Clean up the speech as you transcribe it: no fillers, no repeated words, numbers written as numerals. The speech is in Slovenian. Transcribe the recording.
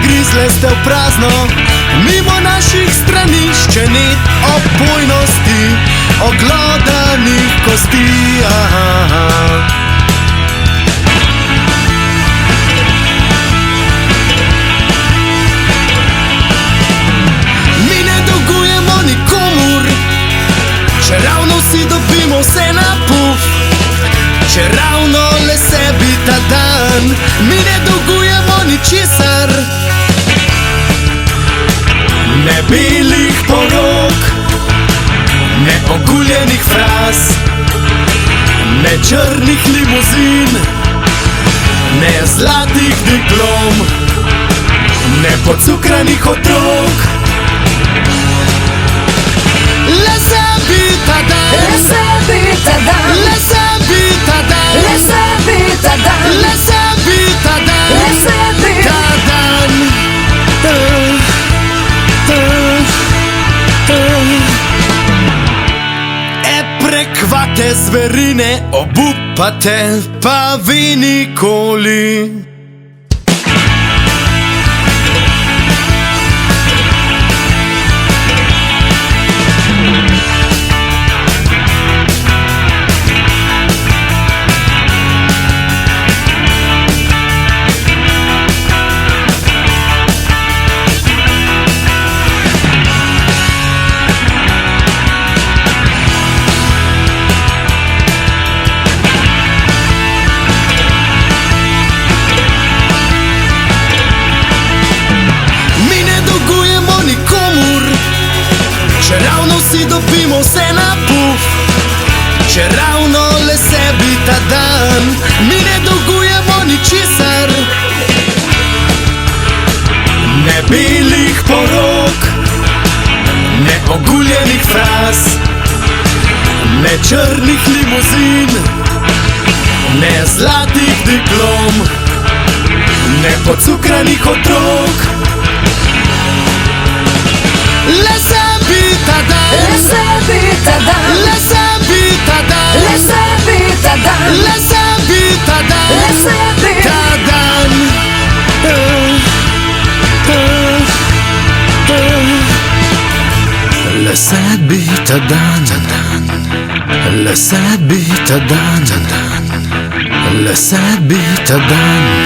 grizle ste v prazno, mimo naših stranišče ni opojnosti, oglodanih kosti. Mi ne dolgujemo nikomur, če ravno vsi dobimo vse na puf, če ravno le sebi ta dan. Mi ne dolgujemo ničesar, ne belih porok, ne oguljenih fraz, ne črnih limuzin, ne zlatih diplom, ne pocukranih otrok. Le sebi ta dan, le sebi ta dan, le sebi ta dan, le sebi ta dan, le sebi ta dan, le sebi ta dan. Prekvate zverine obupate, pa vi nikoli. Če ravno vsi dobimo vse na puf, če ravno le sebi ta dan. Mi ne dolgujemo ničesar, ne belih porok, ne oguljenih fraz, ne črnih limuzin, ne zlatih diplom, ne pocukranih otrok. Le sebi ta dan, le sebi ta dan, le sebi ta dan, le sebi ta dan, le sebi ta dan, le sebi ta dan. Le sebi ta dan, le sebi ta dan, le sebi ta dan.